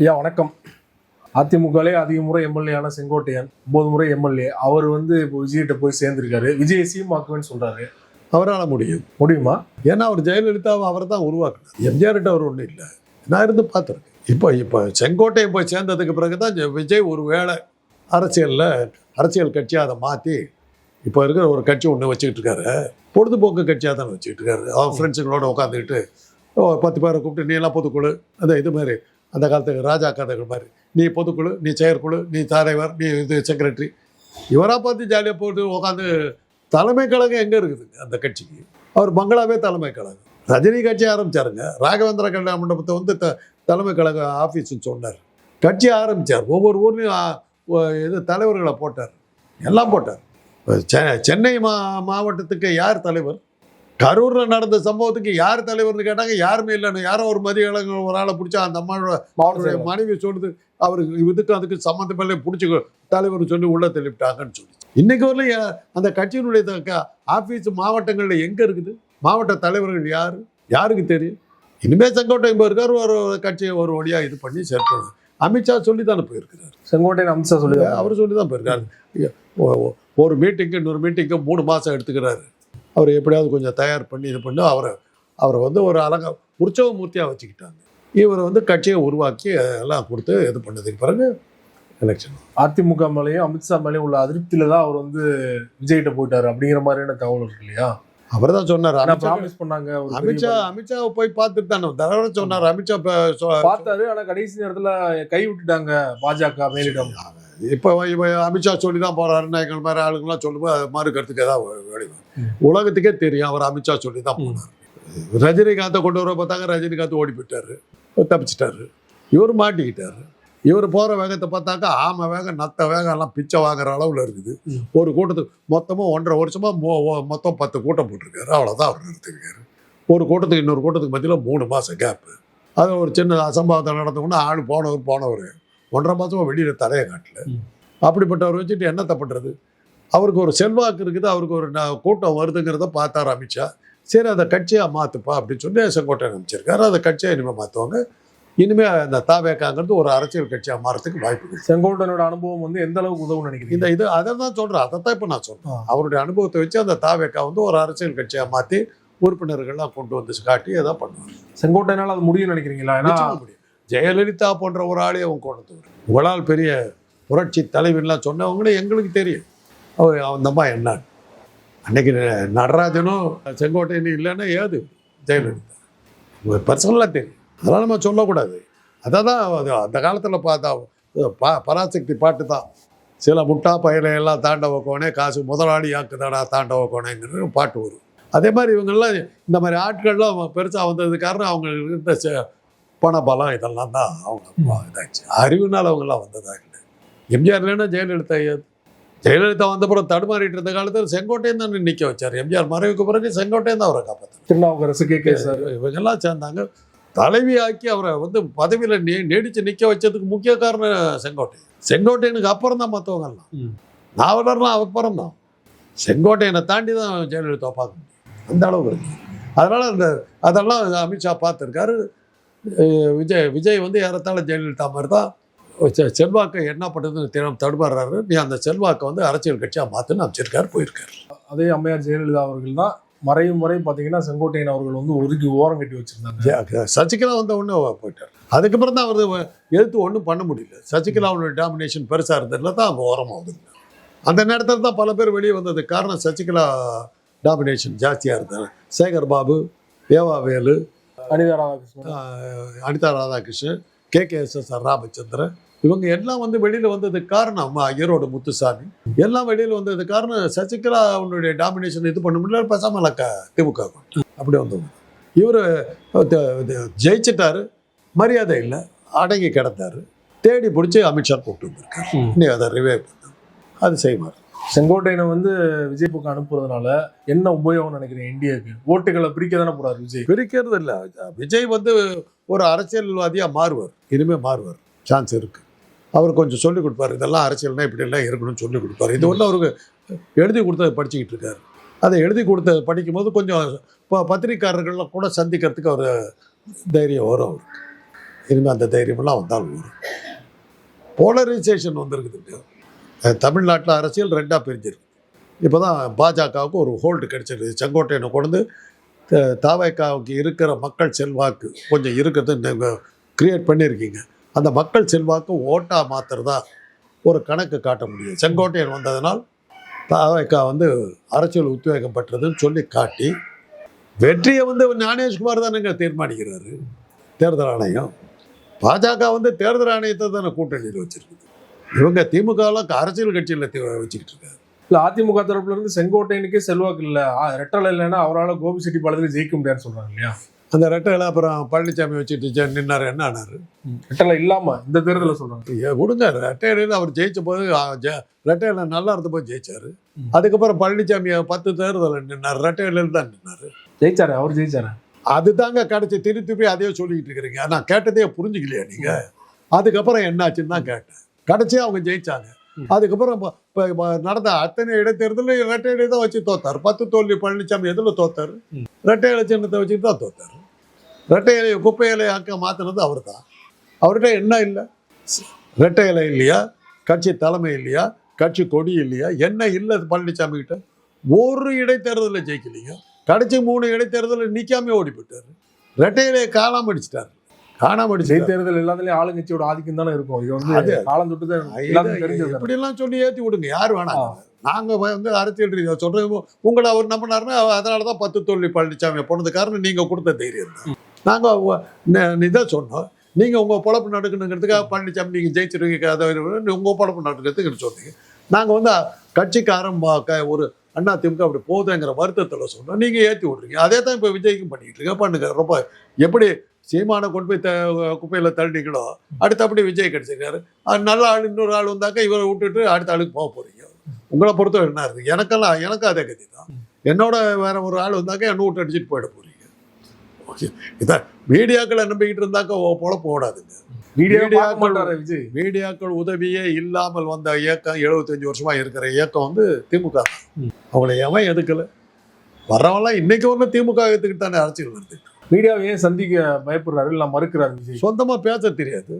ஐயா வணக்கம். அதிமுகலே அதிக முறை எம்எல்ஏ செங்கோட்டையன் 9 முறை எம்எல்ஏ. அவர் இப்போ விஜய்கிட்ட போய் சேர்ந்திருக்காரு. விஜய் சீமாக்குவேன்னு சொல்றாரு. அவரால் முடியுமா? ஏன்னா அவர் ஜெயலலிதாவை அவர் தான் உருவாக்குனார். எம்ஜிஆர்கிட்ட அவர் ஒன்றும் இல்லை. நான் இருந்து பார்த்துருக்கேன். இப்போ செங்கோட்டையை போய் சேர்ந்ததுக்கு பிறகு தான் விஜய் ஒரு வேளை அரசியல் கட்சியாக அதை மாற்றி இப்போ இருக்கிற ஒரு கட்சி ஒன்று வச்சுக்கிட்டு இருக்காரு. பொழுதுபோக்கு கட்சியாக தானே வச்சுக்கிட்டு இருக்காரு. அவர் ஃப்ரெண்ட்ஸுங்களோட உட்காந்துக்கிட்டு 10 பேரை கூப்பிட்டு நீ எல்லாம் பொதுக்குழு, இது மாதிரி அந்த காலத்துக்கு ராஜா கதைகள் மாதிரி, நீ பொதுக்குழு, நீ செயற்குழு, நீ தலைவர், நீ செக்ரட்டரி, இவராக பார்த்து ஜாலியாக போட்டு உட்காந்து. தலைமை கழகம் எங்கே இருக்குதுங்க அந்த கட்சிக்கு? அவர் பங்களாவே தலைமை கழகம். ரஜினி கட்சி ஆரம்பித்தாருங்க. ராகவேந்திர கல்யாண மண்டபத்தை தலைமை கழக ஆஃபீஸ்ன்னு சொன்னார். கட்சி ஆரம்பித்தார். ஒவ்வொரு ஊர்லேயும் தலைவர்களை போட்டார், எல்லாம் போட்டார். சென்னை மாவட்டத்துக்கு யார் தலைவர்? கரூரில் நடந்த சம்பவத்துக்கு யார் தலைவர்னு கேட்டாங்க, யாருமே இல்லைன்னு. யாரோ ஒரு மதிய ஒரு ஆளை பிடிச்சா அந்த அம்மாவோட மனைவி சொல்லுது, அவருக்கு அதுக்கு சம்மந்தமே பிடிச்சி தலைவர் சொல்லி உள்ள தள்ளிவிட்டாங்கன்னு சொல்லி. இன்னைக்கு வரல அந்த கட்சியினுடைய ஆஃபீஸ் மாவட்டங்களில் எங்கே இருக்குது? மாவட்ட தலைவர்கள் யாருக்கு தெரியும்? இனிமேல் செங்கோட்டையன் போயிருக்காரு. ஒரு கட்சியை ஒரு வழியாக இது பண்ணி சேர்க்கணும். அமித்ஷா சொல்லி தானே போயிருக்கிறார். செங்கோட்டையன் அமித்ஷா அவர் சொல்லி தான் போயிருக்காரு. ஒரு மீட்டிங்கு இன்னொரு மீட்டிங்கு 3 மாதம் எடுத்துக்கிறாரு. அவர் எப்படியாவது கொஞ்சம் தயார் பண்ணி இது பண்ணி அவரை ஒரு அழகாக உற்சவ மூர்த்தியாக வச்சுக்கிட்டாங்க. இவர் கட்சியை உருவாக்கி எல்லாம் கொடுத்து இது பண்ணதுக்கு பிறகு எலெக்ஷன். அதிமுக மேலேயும் அமித்ஷா மேலேயும் உள்ள அதிருப்தியில தான் அவர் விஜய்கிட்ட போயிட்டாரு அப்படிங்கிற மாதிரியான தகவல் இருக்கு இல்லையா? அவர் தான் சொன்னார். பண்ணாங்க அமித்ஷாவை போய் பார்த்துட்டு தானே தடவை சொன்னார். அமித்ஷா பார்த்தாரு, ஆனா கடைசி நேரத்துல கை விட்டுட்டாங்க பாஜக மேலிடம். இப்போ அமித்ஷா சொல்லி தான் போறாருன்னா எங்கள் மாதிரி ஆளுங்கெல்லாம் சொல்லும்போது அது மாதிரி கருத்துக்கு ஏதாவது உலகத்துக்கே தெரியும். அவர் அமித்ஷா சொல்லி தான் போனார். ரஜினிகாந்தை கொண்டு வர பார்த்தாங்க, ரஜினிகாந்த் ஓடி போயிட்டாரு, தப்பிச்சிட்டாரு. இவர் மாட்டிக்கிட்டாரு. இவர் போகிற வேகத்தை பார்த்தாக்கா ஆமை வேகம், நத்த வேகம் எல்லாம் பிச்சை வாங்குற அளவில் இருக்குது. ஒரு கூட்டத்துக்கு மொத்தமாக 1.5 வருஷமாக மொத்தம் 10 கூட்டம் போட்டிருக்காரு. அவ்வளோதான் அவர் நிறுத்திருக்காரு. ஒரு கூட்டத்துக்கு இன்னொரு கூட்டத்துக்கு மத்தியில் 3 மாதம் கேப்பு. அது ஒரு சின்ன அசம்பாவத்தை நடந்தோம்னா ஆள் போனவர் 1.5 மாதமாக வெளியில் தலையை காட்டல. அப்படிப்பட்டவர் வச்சுட்டு என்னத்தை பண்ணுறது? அவருக்கு ஒரு செல்வாக்கு இருக்குது, அவருக்கு ஒரு கூட்டம் வருதுங்கிறத பார்த்தார் அமித்ஷா. சரி, அதை கட்சியாக மாற்றுப்பா அப்படின்னு சொல்லி செங்கோட்டையன் அமைச்சிருக்காரு. அதை கட்சியாக இனிமேல் மாற்றுவாங்க. இனிமேல் அந்த தாவேக்காங்கிறது ஒரு அரசியல் கட்சியாக மாறதுக்கு வாய்ப்பு இருக்குது. செங்கோட்டையனோட அனுபவம் எந்த அளவுக்கு உதவுன்னு நினைக்கிறீங்க? அதை தான் சொல்கிறேன். அதை தான் இப்போ நான் சொல்கிறேன். அவருடைய அனுபவத்தை வச்சு அந்த தாவேக்கா ஒரு அரசியல் கட்சியாக மாற்றி உறுப்பினர்கள்லாம் கொண்டு வந்து காட்டி எதாவது பண்ணுவாங்க. செங்கோட்டையனால் அது முடியும்னு நினைக்கிறீங்களா? முடியும். ஜெயலலிதா போன்ற ஒரு ஆளே அவங்க கொண்டு வரும். உங்களால் பெரிய புரட்சி தலைவர்லாம் சொன்னவங்களே எங்களுக்கு தெரியும் அவர் அந்தம்மா என்ன. அன்னைக்கு நடராஜனும் செங்கோட்டையனும் இல்லைன்னா ஏது ஜெயலலிதா பர்சனலாக தெரியும். அதெல்லாம் நம்ம சொல்லக்கூடாது. அதை தான் அந்த காலத்தில் பார்த்தா பராசக்தி பாட்டு தான். சில முட்டா பயிலையெல்லாம் தாண்டவ கோணே காசு முதலாளி ஆக்குதாடா தாண்டவ கோணேங்கிற பாட்டு வரும். அதே மாதிரி இவங்கெல்லாம் இந்த மாதிரி ஆட்கள்லாம் பெருசாக வந்தது காரணம் அவங்களுக்கு இருந்த பணபலம் இதெல்லாம் தான் அவங்க இதாச்சு. அறிவுனால் அவங்கெல்லாம் வந்ததா இல்லை. எம்ஜிஆர் இல்லைன்னா ஜெயலலிதா வந்த பிறகு தடுமாறிட்டு இருந்த காலத்தில் செங்கோட்டையன் தான் நிற்க வச்சார். எம்ஜிஆர் மறைவுக்கு பிறகு செங்கோட்டையன் தான் அவரை காப்பாற்றார். திருநாவுக்கரசு சார் இவங்கெல்லாம் சேர்ந்தாங்க. தலைவி ஆக்கி அவரை பதவியில் நீடிச்சு நிற்க வச்சதுக்கு முக்கிய காரணம் செங்கோட்டையனுக்கு அப்புறம் தான் மற்றவங்கலாம். நாவலர்லாம் அப்புறம் தான். செங்கோட்டையனை தாண்டி தான் ஜெயலலிதா பார்க்க முடியும். அந்த அளவுக்கு இருக்கு. அதனால் அதெல்லாம் அமித்ஷா பார்த்துருக்காரு. விஜய் ஏறத்தாழ ஜெயலலிதா மாதிரி தான் செல்வாக்கை என்ன பண்ணுறதுன்னு தடுமாறுறாரு. நீ அந்த செல்வாக்கை அரசியல் கட்சியாக மாற்றுன்னு அமைச்சிருக்காரு, போயிருக்காரு. அதே அம்மையார் ஜெயலலிதா அவர்கள் தான் மறையும் வரை பார்த்தீங்கன்னா செங்கோட்டையன் அவர்கள் ஒதுக்கி ஓரம் கட்டி வச்சிருந்தாங்க. சசிகலா ஒன்று போயிட்டார். அதுக்கப்புறம் தான் அவர் எதிர்த்து ஒன்றும் பண்ண முடியல. சசிகலாவுடைய டாமினேஷன் பெருசாக இருந்ததுல தான் அவங்க ஓரமாகுது. அந்த நேரத்தில் தான் பல பேர் வெளியே வந்தது காரணம் சசிகலா டாமினேஷன் ஜாஸ்தியாக இருந்தாங்க. சேகர் பாபு, ஏவாவேலு, அனிதா ராதாகிருஷ்ணன், KKSSR ராமச்சந்திரன், இவங்க எல்லாம் வெளியில் வந்ததுக்கு காரணம் ஈரோடு முத்துசாமி எல்லாம் வெளியில் வந்ததுக்கு காரணம் சசிகலா அவனுடைய டாமினேஷன் இது பண்ண முடியல. பேசாமல் திமுக அப்படி வந்தவங்க. இவர் ஜெயிச்சிட்டாரு, மரியாதை இல்லை, அடங்கி கிடந்தாரு. தேடி பிடிச்சி அமித்ஷா கூப்பிட்டு வந்திருக்காரு. இன்னும் அதை ரிவைவ் பண்ண அது செய்வார். செங்கோட்டையனை விஜய் பக்கம் அனுப்புறதுனால என்ன உபயோகம் நினைக்கிறேன்? இந்தியாவுக்கு ஓட்டுகளை பிரிக்க தானே போறாரு விஜய். பிரிக்கிறது இல்லை. விஜய் ஒரு அரசியல்வாதியாக மாறுவார். இனிமேல் மாறுவார், சான்ஸ் இருக்குது. அவர் கொஞ்சம் சொல்லிக் கொடுப்பார். இதெல்லாம் அரசியல்னா இப்படியெல்லாம் இருக்கணும்னு சொல்லிக் கொடுப்பார். இது அவருக்கு எழுதி கொடுத்ததை படிச்சுக்கிட்டு இருக்காரு. அதை எழுதி கொடுத்ததை படிக்கும்போது கொஞ்சம் பத்திரிக்கையாளர்கள்லாம் கூட சந்திக்கிறதுக்கு அவர் தைரியம் வரும். அவருக்கு இனிமேல் அந்த தைரியமெல்லாம் வந்தாலும் வரும். போலரைசேஷன் வந்திருக்குதுங்க. தமிழ்நாட்டில் அரசியல் ரெண்டாக பிரிஞ்சிருக்கு. இப்போ தான் பாஜகவுக்கு ஒரு ஹோல்டு கிடைச்சிருக்கு. செங்கோட்டையனை கொண்டு தாவேக்காவுக்கு இருக்கிற மக்கள் செல்வாக்கு கொஞ்சம் இருக்கிறது நீங்கள் கிரியேட் பண்ணியிருக்கீங்க. அந்த மக்கள் செல்வாக்கு ஓட்டாக மாற்றுறதா ஒரு கணக்கு காட்ட முடியும். செங்கோட்டையன் வந்ததனால் தாவேக்கா அரசியல் உத்வேகம் பெற்றதுன்னு சொல்லி காட்டி வெற்றியை ஞானேஷ்குமார் தானேங்க தீர்மானிக்கிறாரு. தேர்தல் ஆணையம் பாஜக தேர்தல் ஆணையத்தை தானே கூட்டணியில் வச்சிருக்குது. இவங்க திமுகலாம் அரசியல் கட்சியில் வச்சுக்கிட்டு இருக்காரு. இல்லை, அதிமுக தரப்புல இருந்து செங்கோட்டையனுக்கே செல்வாக்கு இல்லை, ரெட்டலை இல்லைன்னா அவரால் கோபிச்செட்டிப்பாளையத்தில் ஜெயிக்க முடியாதுன்னு சொல்றாங்க இல்லையா? அந்த ரெட்டையில அப்புறம் பழனிசாமி வச்சுட்டு நின்னாரு. என்ன ஆனாரு? ரெட்டலை இல்லாம இந்த தேர்தலில் சொல்றாங்க. கொடுங்க ரெட்டையில அவர் ஜெயிச்ச போது ரெட்டையில நல்லா இருந்த போது ஜெயிச்சாரு. அதுக்கப்புறம் பழனிசாமி 10 தேர்தலில் நின்னாரு. ரெட்டையில தான் நின்னாரு. ஜெயிச்சாரு, அவர் ஜெயிச்சாரு. அதுதாங்க கிடைச்சி திருப்பி அதையே சொல்லிக்கிட்டு இருக்கிறீங்க. நான் கேட்டதே புரிஞ்சுக்கலையா நீங்க? அதுக்கப்புறம் என்னாச்சுன்னு தான் கேட்டேன். கடைசியாக அவங்க ஜெயிச்சாங்க. அதுக்கப்புறம் நடந்த அத்தனை இடைத்தேர்தலில் ரெட்டை இலை தான் வச்சு தோத்தார். 10 தோல்வி பழனிசாமி எதில் தோத்தார்? ரெட்டை இலை சின்னத்தை வச்சுட்டு தான் தோத்தார். ரெட்டை இலையை குப்பை இலையை ஆக்க மாற்றினது அவர் தான். அவர்கிட்ட என்ன இல்லை? ரெட்டை இலை இல்லையா? கட்சி தலைமை இல்லையா? கட்சி கொடி இல்லையா? என்ன இல்லை பழனிசாமி கிட்ட? ஒரு இடைத்தேர்தலில் ஜெயிக்கலைங்க. கடைசி 3 இடைத்தேர்தலில் நிற்காமே ஓடி போயிட்டார். ரெட்டை இலையை காணாம அடிச்சிட்டார். தேர்தல் எல்லாத்துலயும் ஆளுங்கட்சியோட ஆதிக்கம் தானே இருக்கும். இது காலம் தொட்டு இப்படியெல்லாம் சொல்லி ஏற்றி விடுங்க. யார் வேணாம். நாங்கள் அரசியல் ரீதியாக சொல்கிறோம். உங்களை அவர் நம்பினார்னா அதனால தான் 10 தோல்வி பழனிசாமி போனது காரணம் நீங்கள் கொடுத்த தைரியம் தான். நாங்கள் இதை சொன்னோம். நீங்கள் உங்கள் பொழப்பு நடக்கணுங்கிறதுக்காக பழனிசாமி நீங்கள் ஜெயிச்சிருக்கீங்க, அதை உங்கள் பொழப்பு நடக்கிறதுக்கு சொன்னீங்க. நாங்கள் கட்சிக்காரன் ஒரு அதிமுக அப்படி போகுதுங்கிற வருத்தத்தில் சொன்னோம். நீங்கள் ஏற்றி விட்றீங்க. அதே தான் இப்போ விஜய்க்கும் பண்ணிக்கிட்டு இருக்க. பண்ணுங்க. ரொம்ப எப்படி சீமானை கொண்டு போய் குப்பையில் தள்ளினீங்களோ அடுத்தபடி விஜய் கிடைச்சிருக்காரு. நல்ல ஆள் இன்னொரு ஆள் வந்தாக்கா இவரை விட்டுட்டு அடுத்த ஆளுக்கு போக போகிறீங்க. உங்களை பொறுத்தவரை என்ன இருக்குது? எனக்கும் அதே கதி தான். என்னோட வேற ஒரு ஆள் வந்தாக்கா என்ன விட்டு அடிச்சுட்டு போயிட போகிறீங்க. ஓகே, இதான் மீடியாக்களை நம்பிக்கிட்டு இருந்தாக்கா பொழப்பு ஓடாதுங்க. மீடியாக்கள் உதவியே இல்லாமல் வந்த இயக்கம் 75 வருஷமா இருக்கிற இயக்கம் திமுக தான். அவங்களை எவன் எதுக்கல? வர்றவங்களாம் இன்னைக்கு திமுக எடுத்துக்கிட்டு தானே அரசியல் வருது. மீடியாவை ஏன் சந்திக்க பயப்படுறாரு, இல்லை மறுக்கிறாரு விஜய்? சொந்தமா பேச தெரியாது.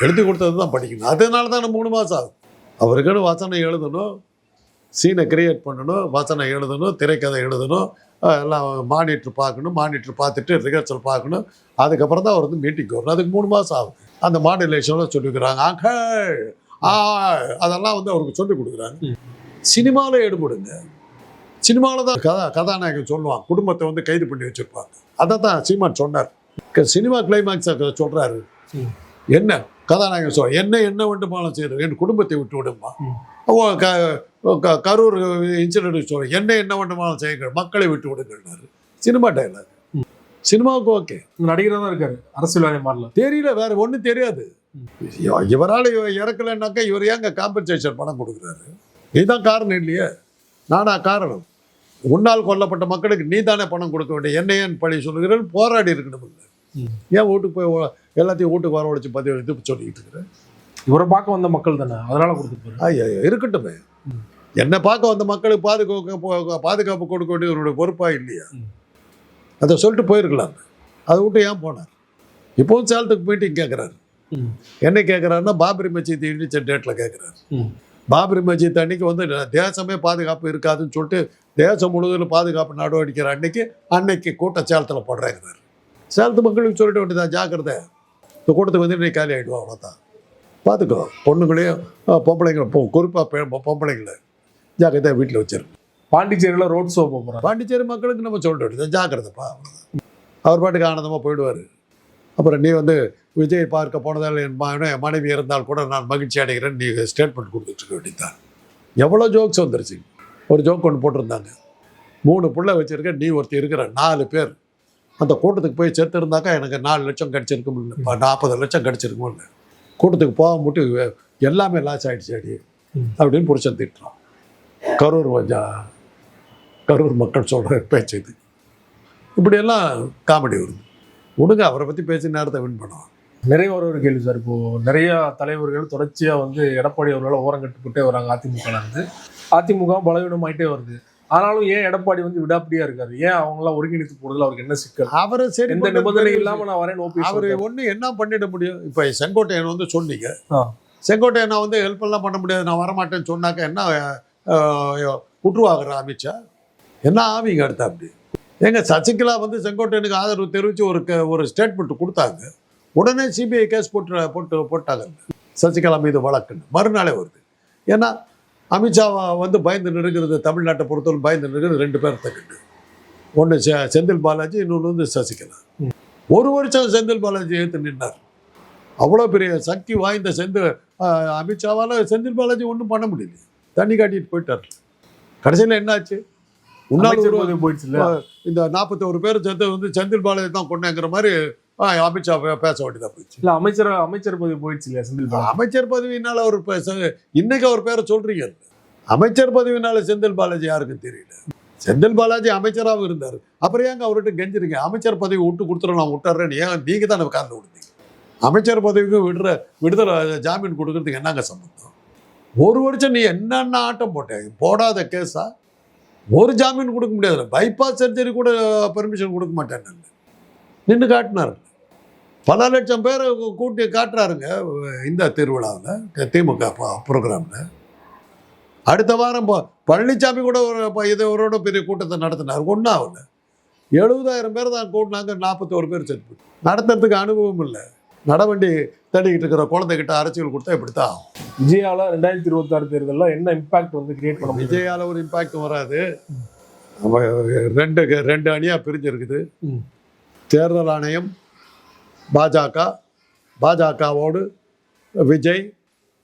எழுதி கொடுத்தது தான் படிக்கணும். அதனால தான் 3 மாதம் ஆகும். அவருக்குன்னு வசனம் எழுதணும், சீனை கிரியேட் பண்ணணும், வசனம் எழுதணும், திரைக்கதை எழுதணும், எல்லாம் மானிட்டர் பார்க்கணும், மானிட்டர் பார்த்துட்டு ரிஹர்சல் பார்க்கணும். அதுக்கப்புறம் தான் அவர் மீட்டிங் வரணும். அதுக்கு 3 மாதம் ஆகும். அந்த மாடுலேஷன்லாம் சொல்லிக்கிறாங்க. அதெல்லாம் அவருக்கு சொல்லி கொடுக்குறாங்க. சினிமாவில் ஈடுபடுங்க. சினிமாவில் தான் கதாநாயகன் சொல்லுவான், குடும்பத்தை கைது பண்ணி வச்சிருப்பாங்க. அதை தான் சீமான் சொன்னார். சினிமா கிளைமாக்ஸ் சொல்றாரு. என்ன கதாநாயகன் சொல்ற என்ன வேண்டுமானாலும் செய்யறது, என் குடும்பத்தை விட்டு விடுமா. கரூர் இன்சிடென்ட் சொல்ற என்ன வேண்டுமானாலும் செய்யுங்க, மக்களை விட்டு விடுங்கன்னாரு. Cinema dialogue. சினிமாவுக்கு ஓகே. நடிகராக தான் இருக்காரு, அரசியல்வாதி மாறல. தெரியல, வேற ஒன்றும் தெரியாது. இவரால் இறக்கலைன்னாக்கா இவர் ஏங்க காம்பன்சேஷன் பணம் கொடுக்குறாரு? இதுதான் காரணம் இல்லையே. நானா காரணம்? உன்னால் கொல்லப்பட்ட மக்களுக்கு நீ தானே பணம் கொடுக்க வேண்டிய, என்ன ஏன் பழி சொல்லுகிறேன்? போராடி இருக்கணும். ஏன் வீட்டுக்கு போய் எல்லாத்தையும் வீட்டுக்கு வரவழைச்சு பதிவு இது சொல்லிக்கிட்டு இருக்கிறேன்? இவரை பார்க்க வந்த மக்கள் தானே, அதனால கொடுத்துருப்பாரு. ஐயா இருக்கட்டுமே. என்னை பார்க்க வந்த மக்களுக்கு பாதுகாப்பு கொடுக்க வேண்டிய இவருடைய பொறுப்பா இல்லையா? அதை சொல்லிட்டு போயிருக்கலாம். அதை விட்டு ஏன் போனார்? இப்போவும் சேலத்துக்கு மீட்டிங் கேட்குறாரு. என்ன கேட்குறாருன்னா பாபரி மசீத் இடிச்ச டேட்டில் கேட்குறாரு. பாபரி மசீத் அன்னைக்கு தேசமே பாதுகாப்பு இருக்காதுன்னு சொல்லிட்டு தேசம் முழுவதும் பாதுகாப்பு நடவடிக்கை அன்னைக்கு கூட்டம் சேலத்தில் போடுறாங்கிறாரு. சேலத்து மக்களுக்கு சொல்லிட்டு வேண்டியதான், ஜாக்கிரதை, இந்த கூட்டத்துக்கு நீ காலி ஆகிடுவோம், அவ்வளோதான். பார்த்துக்கோ, பொண்ணுங்களையும் பொம்பளைங்களும், குறிப்பாக பொம்பளைங்களை ஜாக்கிரதையாக வீட்டில் வச்சிருக்கு. பாண்டிச்சேரியில் ரோட் ஷோ போகிறோம். பாண்டிச்சேரி மக்களுக்கு நம்ம சொல்லிட்டு வேண்டியதான், ஜாக்கிரதைப்பா, அவ்வளோதான். அவர் பாட்டுக்கு ஆனந்தமாக போயிடுவார். அப்புறம் நீ விஜய் பார்க்க போனதால் என் மனைவி இருந்தால் கூட நான் மகிழ்ச்சி அடைகிறேன் நீ ஸ்டேட்மெண்ட் கொடுத்துட்டு வேண்டியதான். எவ்வளோ ஜோக்ஸ் வந்துருச்சு. ஒரு ஜோக் ஒன்று போட்டிருந்தாங்க, 3 பிள்ளை வச்சுருக்க, நீ ஒருத்தர் இருக்கிற 4 பேர் அந்த கூட்டத்துக்கு போய் சேர்த்து இருந்தாக்கா எனக்கு 4 லட்சம் கிடச்சிருக்கும் இல்லை, 40 லட்சம் கிடச்சிருக்கும் இல்லை, கூட்டத்துக்கு போக முட்டு எல்லாமே லாஸ் ஆகிடுச்சு அடி அப்படின்னு புருஷன் திட்டுறான். கரூர் மக்கள் சொல்கிற பேச்சு இது. இப்படியெல்லாம் காமெடி வருது. விடுங்க, அவரை பற்றி பேசி நேரத்தை வின் பண்ணுவான். நிறைய ஒரு கேள்வி சார். இப்போது நிறைய தலைவர்கள் தொடர்ச்சியாக எடப்பாடி அவர்களால் ஓரம் கட்டுப்பட்டே வராங்க. அதிமுக பலவீனமாயிட்டே வருது. ஆனாலும் ஏன் எடப்பாடி வந்து விடாப்பிடியா இருக்காரு? ஏன் அவங்க எல்லாம் ஒருங்கிணைத்து போறதுல அவருக்கு என்ன சிக்கல்? அவரை சரி எந்த நிபந்தனை இல்லாம நான் வரேன் ஓபிஎஸ் அவரு ஒண்ணு என்ன பண்ணிட முடியும்? இப்ப செங்கோட்டையன் வந்து சொன்னீங்க, ஆ. செங்கோட்டையன் நான் வந்து ஹெல்ப் எல்லாம் பண்ண முடியாது, நான் வரமாட்டேன்னு சொன்னாக்க என்ன குற்றுவாகிற அமித்ஷா என்ன ஆவிங்க அடுத்த அப்படி? எங்க சசிகலா வந்து செங்கோட்டையனுக்கு ஆதரவு தெரிவித்து ஒரு ஸ்டேட்மெண்ட் கொடுத்தாங்க, உடனே சிபிஐ கேஸ் போட்டாங்க சசிகலா மீது வழக்குன்னு. மறுநாளே வருது. ஏன்னா அமித்ஷாவை வந்து பயந்து நிற்கிறது, தமிழ்நாட்டை பொறுத்தவரை பயந்து நிற்கிறது 2 பேர் தக்கிட்டு. ஒன்று செந்தில் பாலாஜி, இன்னொன்று வந்து சசிகலா. ஒரு வருஷம் செந்தில் பாலாஜி எடுத்து நின்றார். அவ்வளோ பெரிய சக்தி வாய்ந்த அமித்ஷாவால் செந்தில் பாலாஜி ஒன்றும் பண்ண முடியல, தண்ணி காட்டிட்டு போயிட்டார். கடைசியில் என்னாச்சு? உன்னால போயிடுச்சு. இந்த 41 பேர் சேர்த்து வந்து செந்தில் பாலாஜி தான் கொண்டேங்கிற மாதிரி அமித்ஷா பேச வேண்டியதாக போயிடுச்சு. இல்ல அமைச்சர் பதவி போயிடுச்சு இல்லையா செந்தில் பாலாஜி? அமைச்சர் பதவியினால அவர் இன்னைக்கு அவர் பேரை சொல்றீங்க. அமைச்சர் பதவியினால செந்தில் பாலாஜி யாருக்கும் தெரியல. செந்தில் பாலாஜி அமைச்சராகவும் இருந்தார். அப்புறம் ஏங்க அவர்கிட்ட கெஞ்சிருங்க, அமைச்சர் பதவி விட்டு கொடுத்துறோம், நான் விட்டுறேன்னு ஏன் நீங்க தான் காரணம் கொடுத்தீங்க? அமைச்சர் பதவிக்கு விடுதலை ஜாமீன் கொடுக்கறதுக்கு என்னங்க சம்பந்தம்? ஒரு வருஷம் நீ என்னென்ன ஆட்டம் போட்டேன், போடாத கேஸா? ஒரு ஜாமீன் கொடுக்க முடியாது. பைபாஸ் சர்ஜரி கூட பெர்மிஷன் கொடுக்க மாட்டேன் நின்று காட்டினார். பல லட்சம் பேரை கூட்டி காட்டுறாருங்க இந்த திருவிழாவில், திமுக ப்ரோக்ராமில். அடுத்த வாரம் பழனிசாமி கூட இதோட பெரிய கூட்டத்தை நடத்தினார், ஒன்றும் ஆகல. 70,000 பேர் தான் கூட்டினாங்க, 41 பேர் செத்து. நடத்துறதுக்கு அனுபவம் இல்லை. நடவண்டி தள்ளிக்கிட்டு இருக்கிற குழந்தைகிட்ட அரசியல் கொடுத்தா இப்படித்தான் ஆகும். விஜயால 2026 தேர்தலில் என்ன இம்பாக்ட் வந்து கிரியேட் பண்ண முடியும்? விஜயால ஒரு இம்பாக்ட் வராது. ரெண்டு அணியாக பிரிஞ்சிருக்குது. தேர்தல் ஆணையம் பாஜகவோடு விஜய்,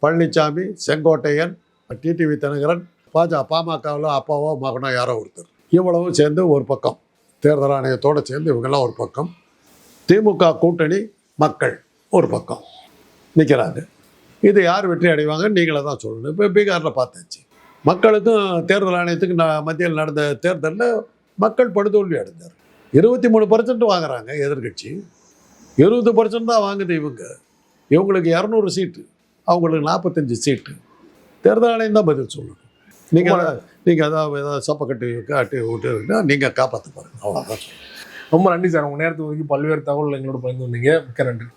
பழனிசாமி, செங்கோட்டையன், டிடிவி தினகரன், பாமகவில் அப்பாவோ மகனோ யாரோ ஒருத்தர், இவ்வளவும் சேர்ந்து ஒரு பக்கம், தேர்தல் ஆணையத்தோடு சேர்ந்து இவங்கெல்லாம் ஒரு பக்கம், திமுக கூட்டணி மக்கள் ஒரு பக்கம் நிற்கிறாங்க. இது யார் வெற்றி அடைவாங்க நீங்களே தான் சொல்லணும். இப்போ பீகாரில் பார்த்தாச்சு, மக்களுக்கும் தேர்தல் ஆணையத்துக்கு மத்தியில் நடந்த தேர்தலில் மக்கள் படுதோல்வி அடைஞ்சார். 23% வாங்குறாங்க எதிர்கட்சி, 20% தான் வாங்குது இவங்களுக்கு 200 சீட்டு, அவங்களுக்கு 45 சீட்டு. தேர்தல் ஆணையம் தான் பதில் சொல்லணும். நீங்கள் ஏதாவது சப்பை காட்டி விட்டுருந்தா நீங்கள் காப்பாற்ற பாருங்க, அவ்வளோதான். ரொம்ப நன்றி சார், உங்கள் நேரத்துக்கு பல்வேறு தகவல் எங்களோட பகிர்ந்து வந்தீங்க. மிக்க நன்றி.